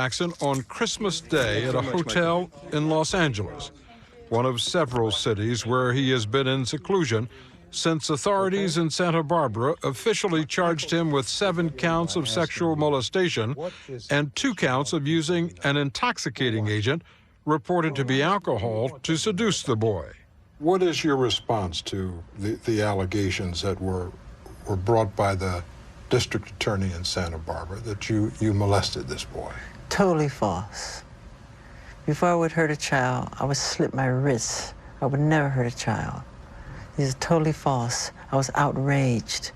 Jackson on Christmas Day at a hotel in Los Angeles, one of several cities where he has been in seclusion since authorities in Santa Barbara officially charged him with 7 counts of sexual molestation and 2 counts of using an intoxicating agent reported to be alcohol to seduce the boy. What is your response to the allegations that were brought by the district attorney in Santa Barbara that you molested this boy? Totally false. Before I would hurt a child, I would slit my wrists. I would never hurt a child. These are totally false. I was outraged.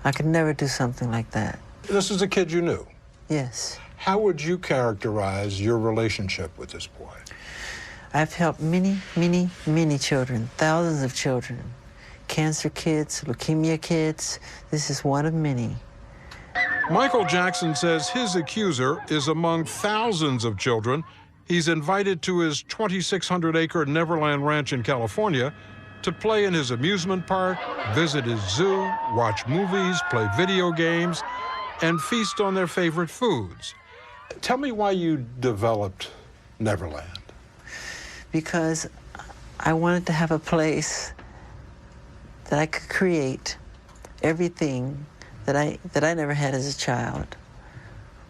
I could never do something like that. This is a kid you knew? Yes. How would you characterize your relationship with this boy? I've helped many, many, many children, thousands of children. Cancer kids, leukemia kids. This is one of many. Michael Jackson says his accuser is among thousands of children he's invited to his 2,600-acre Neverland ranch in California to play in his amusement park, visit his zoo, watch movies, play video games, and feast on their favorite foods. Tell me why you developed Neverland. Because I wanted to have a place that I could create everything that I never had as a child.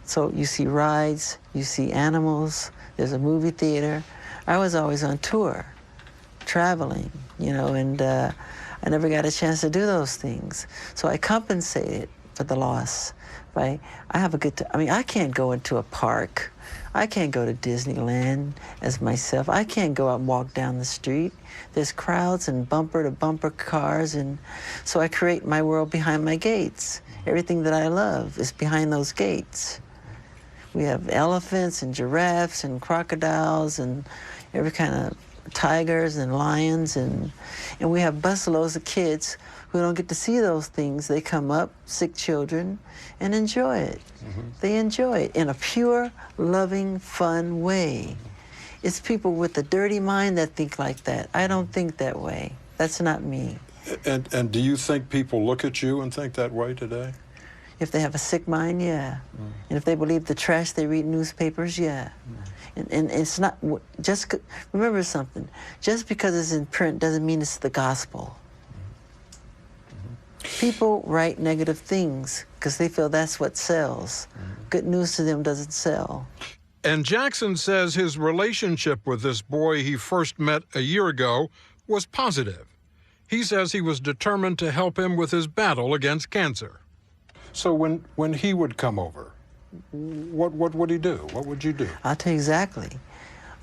So you see rides, you see animals, there's a movie theater. I was always on tour, traveling, you know, and I never got a chance to do those things. So I compensated for the loss by, I can't go into a park. I can't go to Disneyland as myself. I can't go out and walk down the street. There's crowds and bumper-to-bumper cars, and so I create my world behind my gates. Everything that I love is behind those gates. We have elephants and giraffes and crocodiles and every kind of tigers and lions, and we have busloads of kids who don't get to see those things. They come up, sick children, and enjoy it. They enjoy it in a pure, loving, fun way. It's people with a dirty mind that think like that. I don't think that way. That's not me. And do you think people look at you and think that way today? If they have a sick mind, yeah. And if they believe the trash they read in newspapers, yeah. And it's not, remember something, just because it's in print doesn't mean it's the gospel. People write negative things because they feel that's what sells. Good news to them doesn't sell. And Jackson says his relationship with this boy he first met a year ago was positive. He says he was determined to help him with his battle against cancer. So when he would come over, what would he do? What would you do? I'll tell you exactly.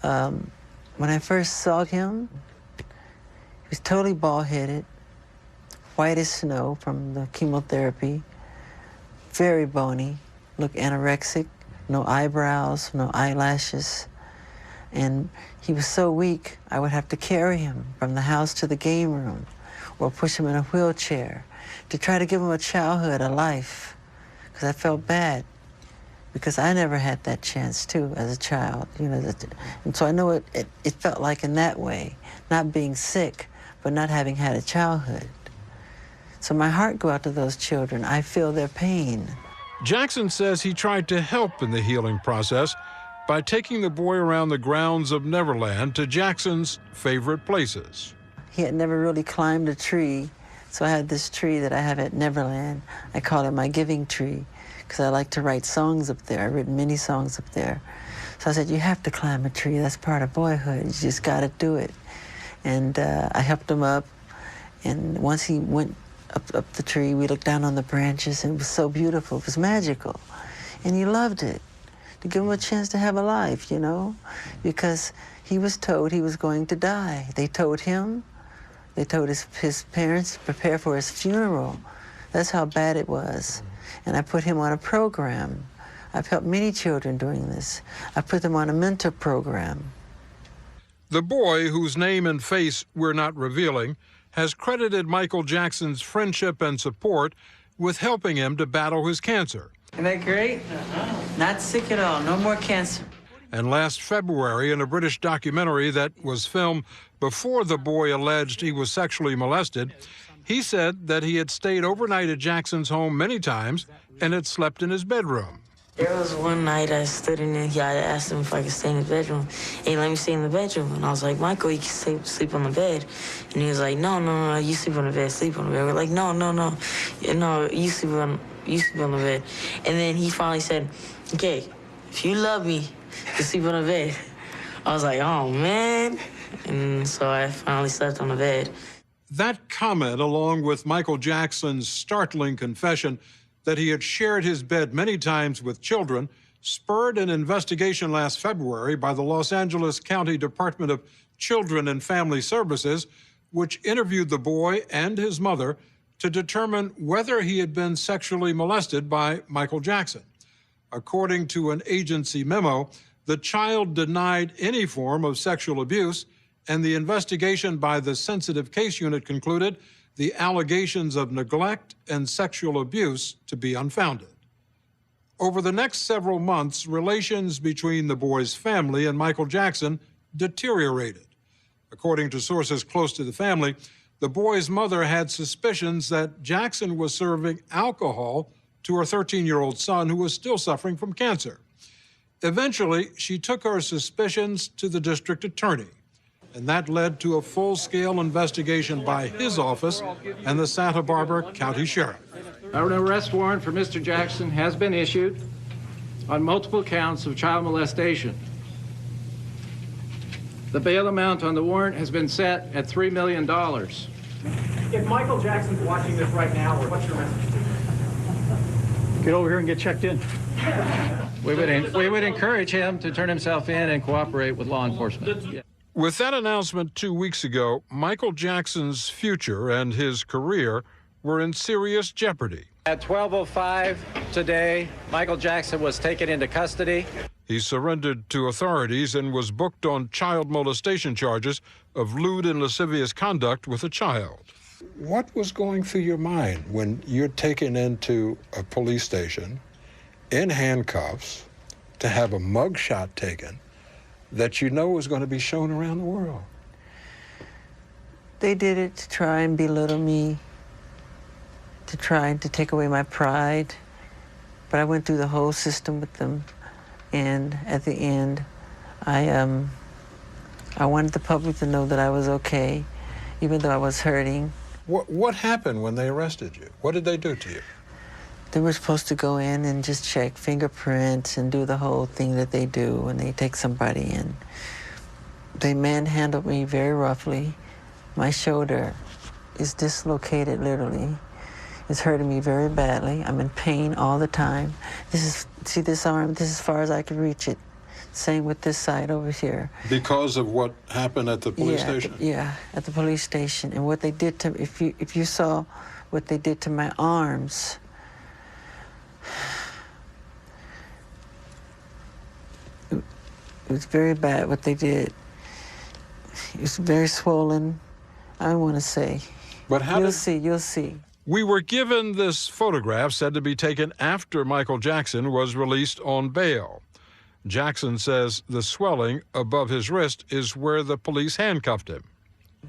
When I first saw him, he was totally bald-headed, white as snow from the chemotherapy, very bony, looked anorexic, no eyebrows, no eyelashes. And he was so weak, I would have to carry him from the house to the game room or push him in a wheelchair to try to give him a childhood, a life, because I felt bad, because I never had that chance, too, as a child, you know. And so I know it felt like in that way, not being sick, but not having had a childhood. So my heart goes out to those children. I feel their pain. Jackson says he tried to help in the healing process by taking the boy around the grounds of Neverland to Jackson's favorite places. He had never really climbed a tree, so I had this tree that I have at Neverland. I call it my giving tree, because I like to write songs up there. I've written many songs up there. So I said, you have to climb a tree. That's part of boyhood. You just got to do it. And I helped him up, and once he went up the tree, we looked down on the branches, and it was so beautiful. It was magical. And he loved it, to give him a chance to have a life, you know, because he was told he was going to die. They told him, they told his parents to prepare for his funeral. That's how bad it was. And I put him on a program. I've helped many children doing this. I put them on a mentor program. The boy, whose name and face we're not revealing, has credited Michael Jackson's friendship and support with helping him to battle his cancer. Isn't that great? Not sick at all, no more cancer. And last February, in a British documentary that was filmed before the boy alleged he was sexually molested, he said that he had stayed overnight at Jackson's home many times and had slept in his bedroom. There was one night I stood in there, I asked him if I could stay in the bedroom, and he let me stay in the bedroom. And I was like, Michael, you can sleep on the bed. And he was like, no, you sleep on the bed, sleep on the bed. We're like, no, you sleep on the bed. And then he finally said, okay, if you love me, you sleep on the bed. I was like, oh, man. And so I finally slept on the bed. That comment, along with Michael Jackson's startling confession that he had shared his bed many times with children, spurred an investigation last February by the Los Angeles County Department of Children and Family Services, which interviewed the boy and his mother to determine whether he had been sexually molested by Michael Jackson. According to an agency memo, the child denied any form of sexual abuse, and the investigation by the Sensitive Case Unit concluded the allegations of neglect and sexual abuse to be unfounded. Over the next several months, relations between the boy's family and Michael Jackson deteriorated. According to sources close to the family, the boy's mother had suspicions that Jackson was serving alcohol to her 13-year-old son, who was still suffering from cancer. Eventually, she took her suspicions to the district attorney, and that led to a full-scale investigation by his office and the Santa Barbara County Sheriff. An arrest warrant for Mr. Jackson has been issued on multiple counts of child molestation. The bail amount on the warrant has been set at $3 million. If Michael Jackson's watching this right now, what's your message to him? Get over here and get checked in. We would encourage him to turn himself in and cooperate with law enforcement. Yeah. With that announcement 2 weeks ago, Michael Jackson's future and his career were in serious jeopardy. At 12:05 today, Michael Jackson was taken into custody. He surrendered to authorities and was booked on child molestation charges of lewd and lascivious conduct with a child. What was going through your mind when you're taken into a police station in handcuffs to have a mugshot taken that you know is going to be shown around the world? They did it to try and belittle me, to try to take away my pride. But I went through the whole system with them. And at the end, I wanted the public to know that I was okay, even though I was hurting. What happened when they arrested you? What did they do to you? They were supposed to go in and just check fingerprints and do the whole thing that they do when they take somebody in. They manhandled me very roughly. My shoulder is dislocated, literally. It's hurting me very badly. I'm in pain all the time. See this arm? This is as far as I can reach it. Same with this side over here. Because of what happened at the police station? Yeah, at the police station. And what they did to, if you saw what they did to my arms, it was very bad what they did. It was very swollen, I want to say. But how You'll see. We were given this photograph said to be taken after Michael Jackson was released on bail. Jackson says the swelling above his wrist is where the police handcuffed him.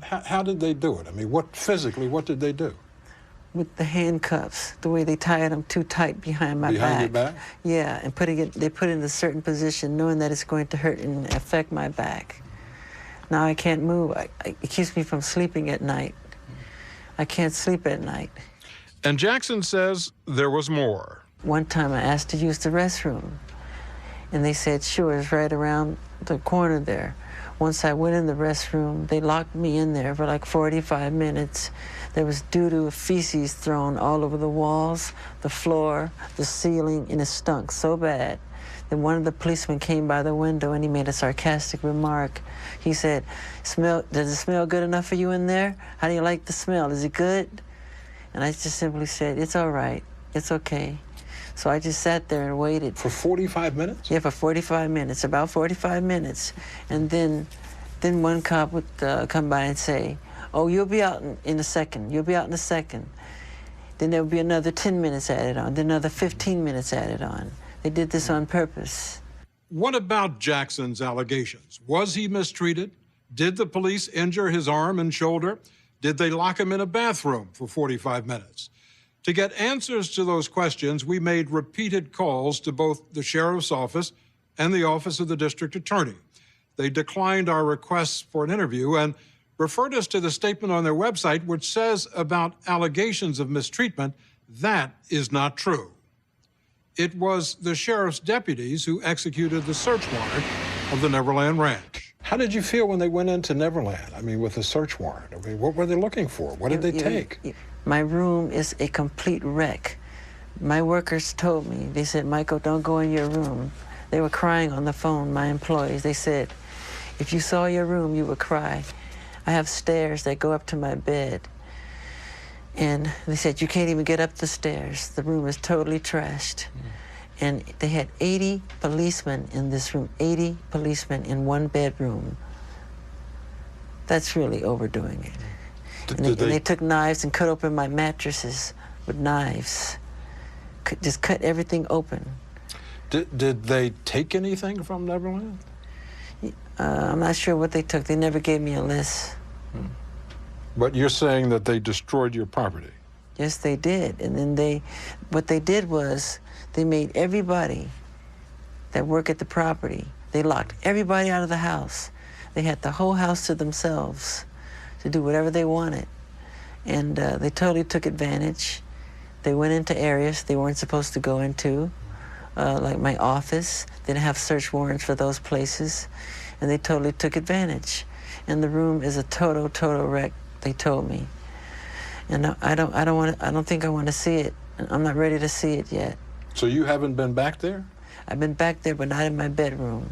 How did they do it? I mean, what did they do? With the handcuffs, the way they tied them too tight behind my back. Behind your back? Yeah, and they put it in a certain position knowing that it's going to hurt and affect my back. Now I can't move. It keeps me from sleeping at night. I can't sleep at night. And Jackson says there was more. One time I asked to use the restroom, and they said, sure, it's right around the corner there. Once I went in the restroom, they locked me in there for like 45 minutes. There was doo-doo, feces thrown all over the walls, the floor, the ceiling, and it stunk so bad. Then one of the policemen came by the window and he made a sarcastic remark. He said, does it smell good enough for you in there? How do you like the smell? Is it good? And I just simply said, it's all right. It's okay. So I just sat there and waited. For 45 minutes? Yeah, for 45 minutes, about 45 minutes. And then one cop would come by and say, oh, you'll be out in a second. You'll be out in a second. Then there would be another 10 minutes added on, then another 15 minutes added on. They did this on purpose. What about Jackson's allegations? Was he mistreated? Did the police injure his arm and shoulder? Did they lock him in a bathroom for 45 minutes? To get answers to those questions, we made repeated calls to both the sheriff's office and the office of the district attorney. They declined our requests for an interview and referred us to the statement on their website, which says about allegations of mistreatment, that is not true. It was the sheriff's deputies who executed the search warrant of the Neverland Ranch. How did you feel when they went into Neverland? I mean, with the search warrant? I mean, what were they looking for? What did they take? My room is a complete wreck. My workers told me, they said, Michael, don't go in your room. They were crying on the phone, my employees. They said, if you saw your room, you would cry. I have stairs that go up to my bed. And they said, you can't even get up the stairs. The room is totally trashed. And they had 80 policemen in this room, 80 policemen in one bedroom. That's really overdoing it. And they took knives and cut open my mattresses with knives. Just cut everything open. Did they take anything from Neverland? I'm not sure what they took. They never gave me a list. But you're saying that they destroyed your property? Yes, they did. And then what they did was they made everybody that worked at the property, they locked everybody out of the house. They had the whole house to themselves to do whatever they wanted. And they totally took advantage. They went into areas they weren't supposed to go into, like my office. They didn't have search warrants for those places. And they totally took advantage. And the room is a total wreck, they told me. And I don't think I want to see it. I'm not ready to see it yet. So you haven't been back there? I've been back there, but not in my bedroom.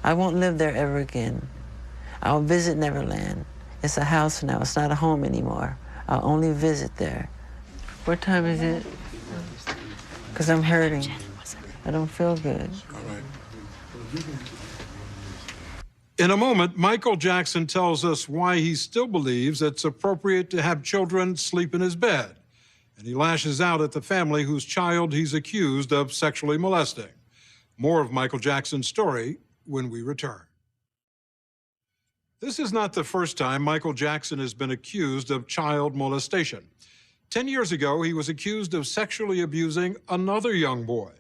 I won't live there ever again. I'll visit Neverland. It's a house now, it's not a home anymore. I'll only visit there. What time is it? Because I'm hurting. I don't feel good. All right. In a moment, Michael Jackson tells us why he still believes it's appropriate to have children sleep in his bed. And he lashes out at the family whose child he's accused of sexually molesting. More of Michael Jackson's story when we return. This is not the first time Michael Jackson has been accused of child molestation. 10 years ago, he was accused of sexually abusing another young boy.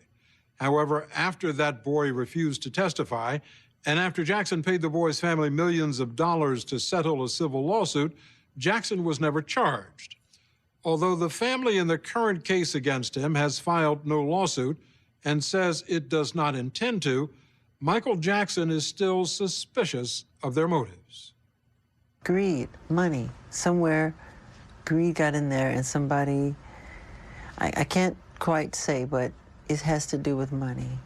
However, after that boy refused to testify, and after Jackson paid the boy's family millions of dollars to settle a civil lawsuit, Jackson was never charged. Although the family in the current case against him has filed no lawsuit and says it does not intend to, Michael Jackson is still suspicious of their motives. Greed, money. Somewhere greed got in there and somebody, I can't quite say, but it has to do with money.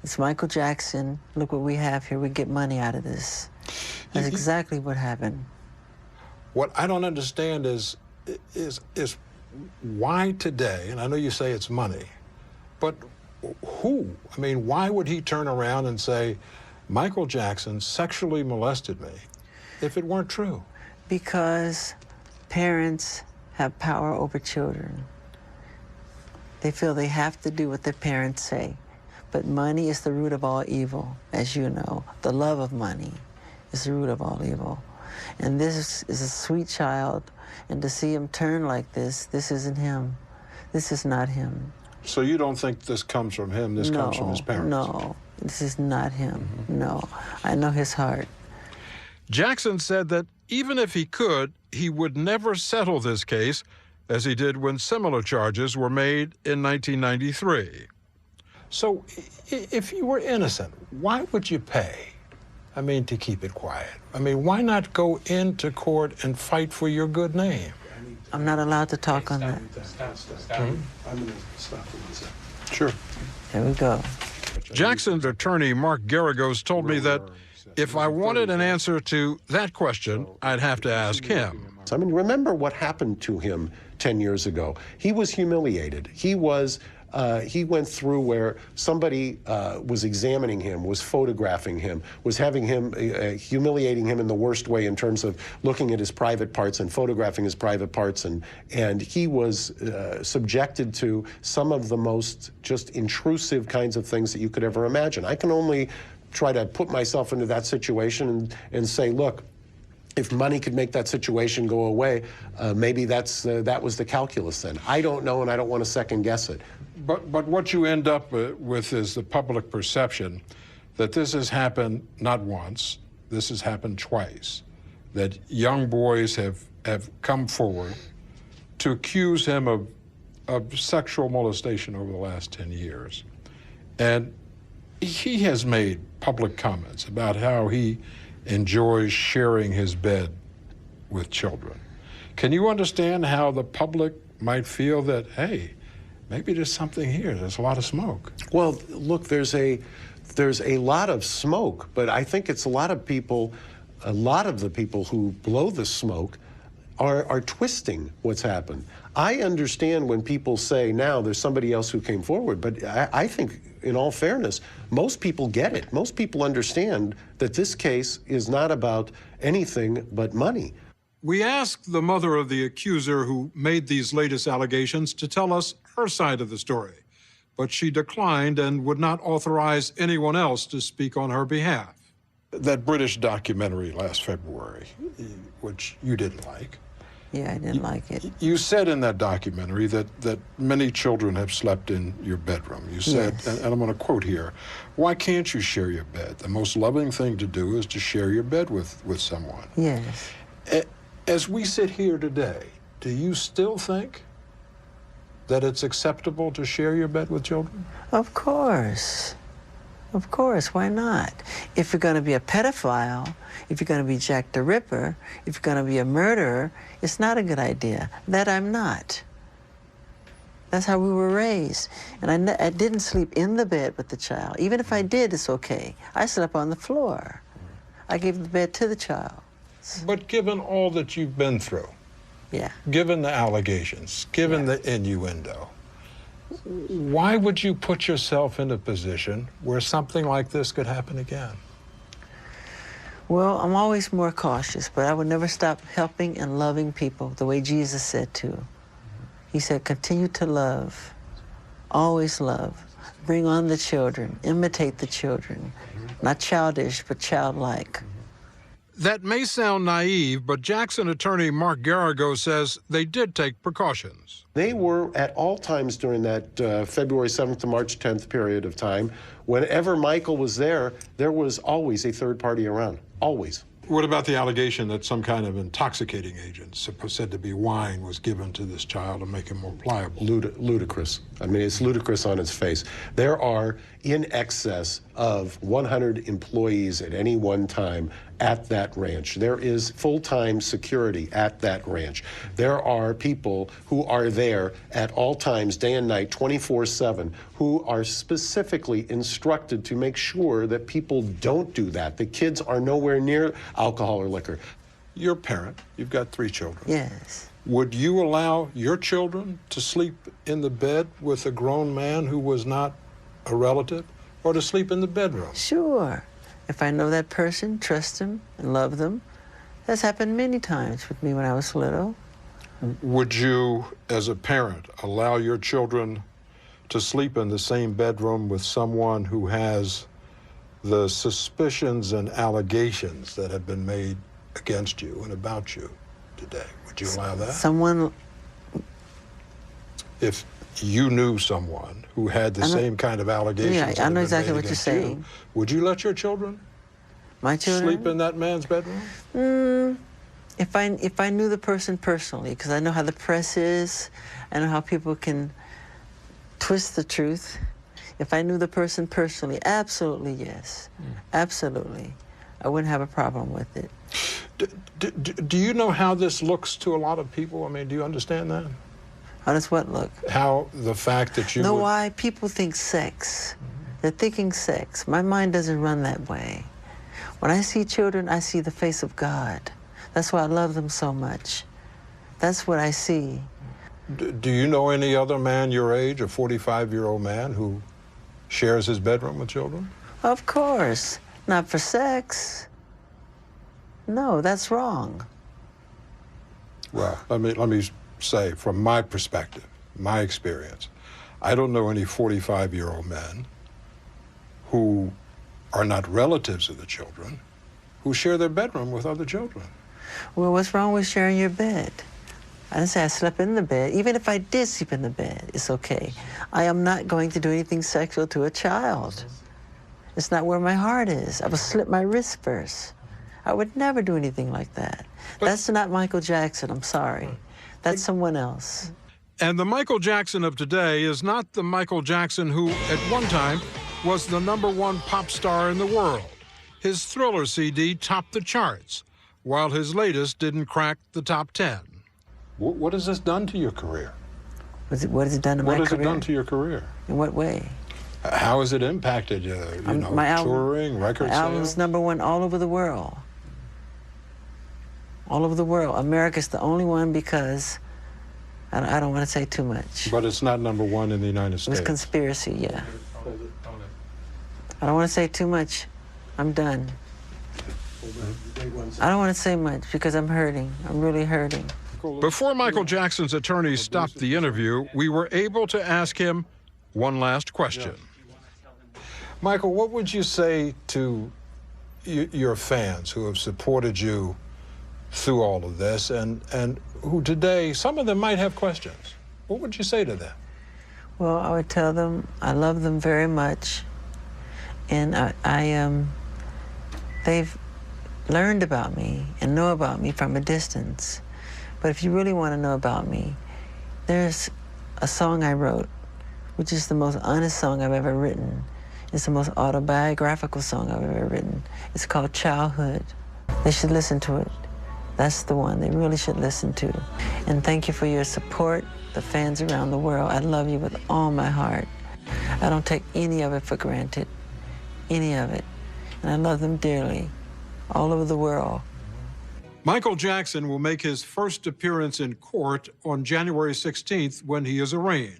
It's Michael Jackson. Look what we have here. We get money out of this. That's exactly what happened. What I don't understand is why today, and I know you say it's money, but who? I mean, why would he turn around and say, Michael Jackson sexually molested me, if it weren't true? Because parents have power over children. They feel they have to do what their parents say. But money is the root of all evil, as you know. The love of money is the root of all evil. And this is a sweet child, and to see him turn like this isn't him. This is not him. So you don't think this comes from him, this comes from his parents? No, this is not him, no. I know his heart. Jackson said that even if he could, he would never settle this case, as he did when similar charges were made in 1993. So if you were innocent, why would you pay? I mean, to keep it quiet. I mean, why not go into court and fight for your good name? I'm not allowed to talk on that. I'm going to stop for 1 second. Sure. There we go. Jackson's attorney, Mark Garagos, told me that if I wanted an answer to that question, I'd have to ask him. I mean, remember what happened to him 10 years ago. He was humiliated. He went through where somebody was examining him, was photographing him, was having him, humiliating him in the worst way in terms of looking at his private parts and photographing his private parts. And he was subjected to some of the most just intrusive kinds of things that you could ever imagine. I can only try to put myself into that situation and say, look, if money could make that situation go away, maybe that was the calculus then. I don't know, and I don't want to second guess it. But what you end up with is the public perception that this has happened not once, this has happened twice, that young boys have come forward to accuse him of sexual molestation over the last 10 years. And he has made public comments about how he enjoys sharing his bed with children. Can you understand how the public might feel that, hey, maybe there's something here, there's a lot of smoke? Well, look, there's a lot of smoke, but I think it's a lot of the people who blow the smoke are twisting what's happened. I understand when people say now there's somebody else who came forward, but I think, in all fairness, most people get it. Most people understand that this case is not about anything but money. We asked the mother of the accuser who made these latest allegations to tell us her side of the story, but she declined and would not authorize anyone else to speak on her behalf. That British documentary last February, which you didn't like. Yeah, I didn't like it. You said in that documentary that many children have slept in your bedroom. You said, yes. and I'm going to quote here, "Why can't you share your bed? The most loving thing to do is to share your bed with someone." Yes. As we sit here today, do you still think that it's acceptable to share your bed with children? Of course. Of course, why not? If you're going to be a pedophile, if you're going to be Jack the Ripper, if you're going to be a murderer, it's not a good idea. That I'm not. That's how we were raised. And I didn't sleep in the bed with the child. Even if I did, it's okay. I slept on the floor. I gave the bed to the child. But given all that you've been through, Yeah. given the allegations, given the innuendo, why would you put yourself in a position where something like this could happen again? Well, I'm always more cautious, but I would never stop helping and loving people the way Jesus said to. He said, continue to love, always love, bring on the children, imitate the children, not childish, but childlike. That may sound naive, but Jackson attorney Mark Garrigo says they did take precautions. They were at all times during that February 7th to March 10th period of time, whenever Michael was there was always a third party around, always. What about the allegation that some kind of intoxicating agent, said to be wine, was given to this child to make him more pliable? Ludicrous. I mean, it's ludicrous on its face. There are in excess of 100 employees at any one time at that ranch. There is full-time security at that ranch. There are people who are there at all times, day and night, 24/7, who are specifically instructed to make sure that people don't do that. The kids are nowhere near alcohol or liquor. You're a parent. You've got 3 children. Yes. Would you allow your children to sleep in the bed with a grown man who was not a relative, or to sleep in the bedroom? Sure. If I know that person, trust them, and love them. That's happened many times with me when I was little. Would you, as a parent, allow your children to sleep in the same bedroom with someone who has the suspicions and allegations that have been made against you and about you today? Would you allow that? Someone... If you knew someone who had the same kind of allegations Yeah, that I have know been exactly made what you're against you, saying. would you let your children My children? sleep in that man's bedroom? If I knew the person personally, because I know how the press is, I know how people can twist the truth. If I knew the person personally, absolutely yes. Absolutely. I wouldn't have a problem with it. Do you know how this looks to a lot of people? I mean, do you understand that? How does what look? How the fact that you know would... why? People think sex. They're thinking sex. My mind doesn't run that way. When I see children, I see the face of God. That's why I love them so much. That's what I see. Do you know any other man your age, a 45-year-old man, who shares his bedroom with children? Of course. Not for sex. No, that's wrong. Well, let me say, from my perspective, my experience, I don't know any 45-year-old men who are not relatives of the children who share their bedroom with other children. Well, what's wrong with sharing your bed? I didn't say I slept in the bed. Even if I did sleep in the bed, it's okay. I am not going to do anything sexual to a child. It's not where my heart is. I would slit my wrist first. I would never do anything like that. That's not Michael Jackson, I'm sorry. That's someone else. And the Michael Jackson of today is not the Michael Jackson who, at one time, was the #1 pop star in the world. His Thriller CD topped the charts, while his latest didn't crack the top 10. What has this done to your career? What has it done to my career? What has it done to your career? In what way? How has it impacted, touring, record sales? My album's #1 all over the world. All over the world. America's the only one because I don't want to say too much. But it's not #1 in the United States. It was conspiracy, yeah. I don't want to say too much. I'm done. I don't want to say much because I'm hurting. I'm really hurting. Before Michael Jackson's attorneys stopped the interview, we were able to ask him one last question. Michael, what would you say to your fans who have supported you through all of this and who today, some of them might have questions? What would you say to them? Well, I would tell them I love them very much, and they've learned about me and know about me from a distance. But if you really want to know about me, there's a song I wrote, which is the most honest song I've ever written. It's the most autobiographical song I've ever written. It's called Childhood. They should listen to it. That's the one they really should listen to. And thank you for your support, the fans around the world. I love you with all my heart. I don't take any of it for granted, any of it. And I love them dearly, all over the world. Michael Jackson will make his first appearance in court on January 16th when he is arraigned.